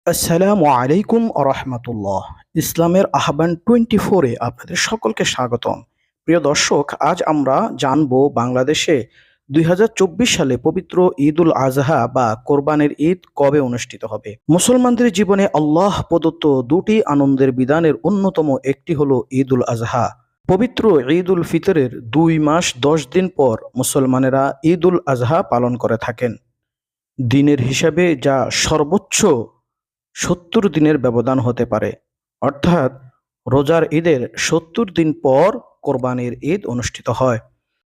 আসসালামু আলাইকুম রহমতুল্লাহ। ইসলামের আহ্বান 24-এ আপনাদের সকলকে স্বাগতম। প্রিয় দর্শক, আজ আমরা জানব বাংলাদেশে 2024 সালে পবিত্র ঈদ উল আজহা বা কোরবানির ঈদ কবে অনুষ্ঠিত হবে। মুসলমানদের জীবনে আল্লাহ প্রদত্ত দুটি আনন্দের বিধানের অন্যতম একটি হলো ঈদ উল আজহা। পবিত্র ঈদ উল ফিতরের 2 মাস 10 দিন পর মুসলমানেরা ঈদ উল আজহা পালন করে থাকেন। দিনের হিসাবে যা সর্বোচ্চ 70 দিনের ব্যবধান হতে পারে, অর্থাৎ রোজার ঈদের 70 দিন পর কোরবানির ঈদ অনুষ্ঠিত হয়।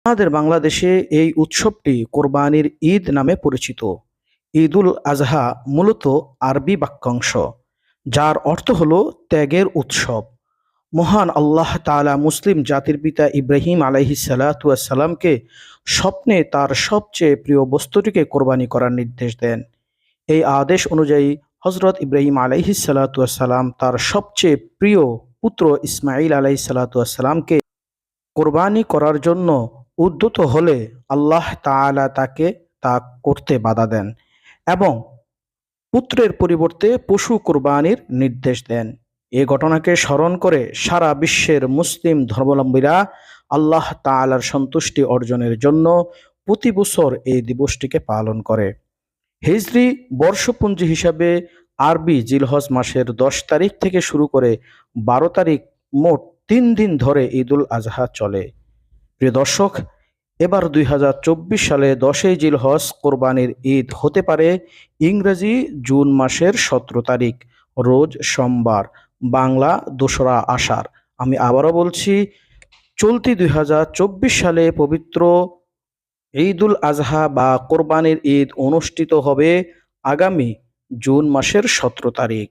আমাদের বাংলাদেশে এই উৎসবটি কোরবানির ঈদ নামে পরিচিত। ঈদুল আজহা মূলত আরবি বাক্যাংশ, যার অর্থ হলো ত্যাগের উৎসব। মহান আল্লাহ তাআলা মুসলিম জাতির পিতা ইব্রাহিম আলাইহিসসালামকে স্বপ্নে তার সবচেয়ে প্রিয় বস্তুটিকে কোরবানি করার নির্দেশ দেন। এই আদেশ অনুযায়ী হজরত ইব্রাহিম আলাইহিসসালাম তার সবচেয়ে প্রিয় পুত্র ইসমাইল আলাইহিসসালামকে কোরবানি করার জন্য উদ্যত হলে আল্লাহ তাআলা তাকে তা করতে বাধা দেন এবং পুত্রের পরিবর্তে পশু কোরবানির নির্দেশ দেন। এ ঘটনাকে স্মরণ করে সারা বিশ্বের মুসলিম ধর্মাবলম্বীরা আল্লাহ তাআলার সন্তুষ্টি অর্জনের জন্য প্রতি বছর এই দিবসটিকে পালন করে। হিজরি বর্ষপঞ্জি হিসাবে আরবি জিলহজ মাসের 10 তারিখ থেকে শুরু করে 12 তারিখ, মোট 3 দিন ধরে ঈদুল আজহা চলে। প্রিয় দর্শক, এবার 2024 সালে 10ই জিলহজ কোরবানির ঈদ হতে পারে ইংরেজি জুন মাসের 17 তারিখ, রোজ সোমবার, বাংলা 2রা আষাঢ়। আমি আবারও বলছি, চলতি 2024 সালে পবিত্র ঈদুল আজহা বা কোরবানির ঈদ অনুষ্ঠিত হবে আগামী জুন মাসের 17 তারিখ।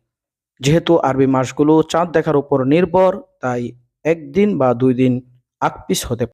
যেহেতু আরবি মাসগুলো চাঁদ দেখার উপর নির্ভর, তাই একদিন বা 2 দিন আকপিস হতে